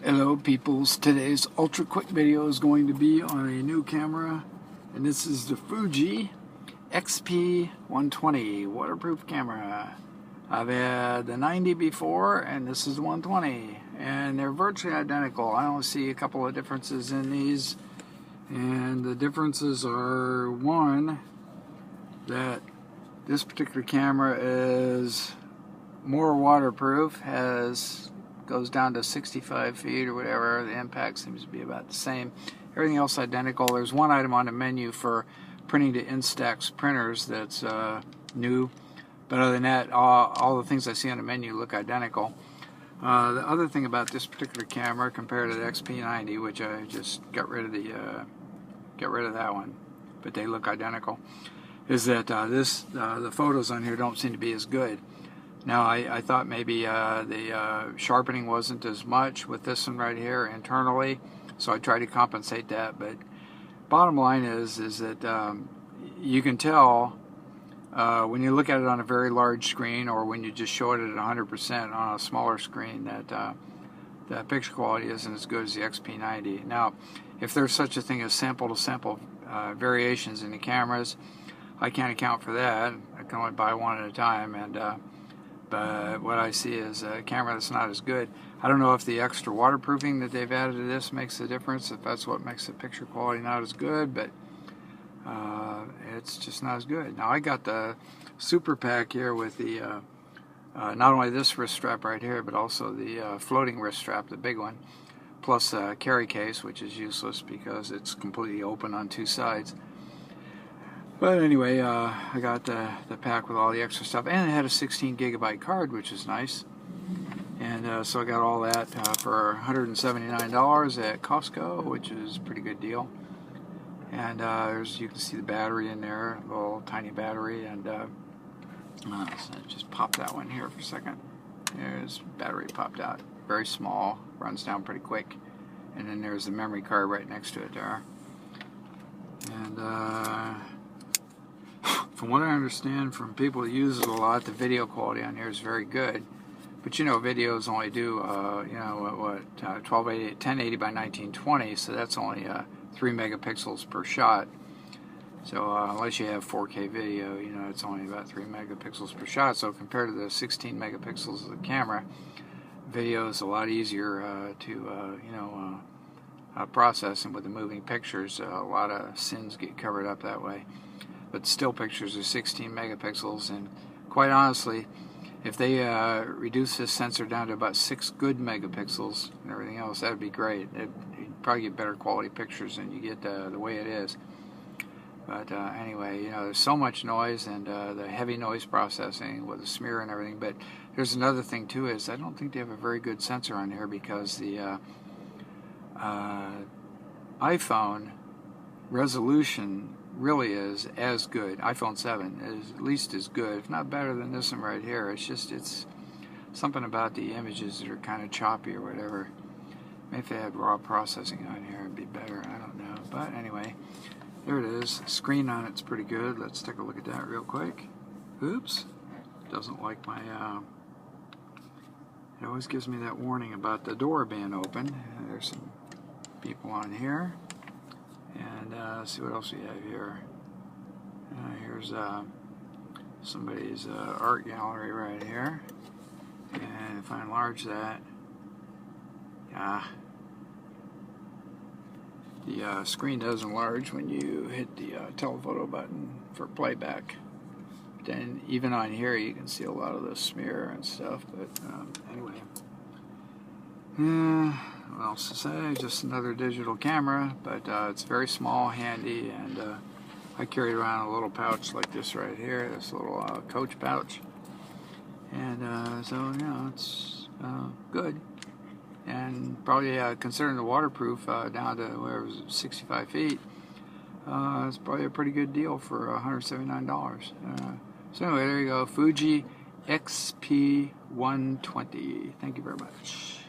Hello peoples, today's ultra quick video is going to be on a new camera, and this is the Fuji XP-120 waterproof camera. I've had the 90 before, and this is the 120, and they're virtually identical. I only see a couple of differences in these, and the differences are, one, that this particular camera is more waterproof, goes down to 65 feet or whatever. The impact seems to be about the same. Everything else identical. There's one item on the menu for printing to Instax printers that's new, but other than that, all the things I see on the menu look identical. The other thing about this particular camera compared to the XP-90, which I just got rid of that one, but they look identical, is that the photos on here don't seem to be as good. Now, I thought maybe the sharpening wasn't as much with this one right here internally, so I tried to compensate that. But bottom line is that you can tell when you look at it on a very large screen, or when you just show it at 100% on a smaller screen, that the picture quality isn't as good as the XP-90. Now, if there's such a thing as sample-to-sample variations in the cameras, I can't account for that. I can only buy one at a time, but what I see is a camera that's not as good. I don't know if the extra waterproofing that they've added to this makes a difference, if that's what makes the picture quality not as good, but it's just not as good. Now, I got the super pack here with the not only this wrist strap right here, but also the floating wrist strap, the big one, plus a carry case, which is useless because it's completely open on two sides. But anyway, I got the pack with all the extra stuff, and it had a 16 gigabyte card, which is nice. And so I got all that for $179 at Costco, which is a pretty good deal. And you can see the battery in there, a little tiny battery, and so just pop that one here for a second. There's battery popped out, very small, runs down pretty quick. And then there's the memory card right next to it there. And from what I understand from people who use it a lot, the video quality on here is very good. But you know, videos only do 1080 by 1920, so that's only 3 megapixels per shot. So unless you have 4K video, you know, it's only about 3 megapixels per shot. So compared to the 16 megapixels of the camera, video is a lot easier to process, and with the moving pictures, a lot of sins get covered up that way. But still pictures are 16 megapixels, and quite honestly, if they reduce this sensor down to about 6 good megapixels and everything else, that would be great. You'd probably get better quality pictures than you get the way it is. But anyway, you know, there's so much noise, and the heavy noise processing with the smear and everything. But there's another thing too, is I don't think they have a very good sensor on here, because the iPhone resolution really is as good. iPhone 7 is at least as good, if not better than this one right here. It's something about the images that are kind of choppy or whatever. Maybe if they had raw processing on here, it'd be better. I don't know. But anyway, there it is. The screen on it's pretty good. Let's take a look at that real quick. Oops. Doesn't like my... It always gives me that warning about the door being open. There's some people on here. And let's see what else we have here. Here's somebody's art gallery right here. And if I enlarge that, the screen does enlarge when you hit the telephoto button for playback. Then even on here you can see a lot of the smear and stuff. But anyway. What else to say? Just another digital camera, but it's very small, handy, and I carry around a little pouch like this right here, this little coach pouch, and so, you know, it's good, and probably considering the waterproof down to where it was 65 feet, it's probably a pretty good deal for $179. So anyway, there you go, Fuji XP-120. Thank you very much.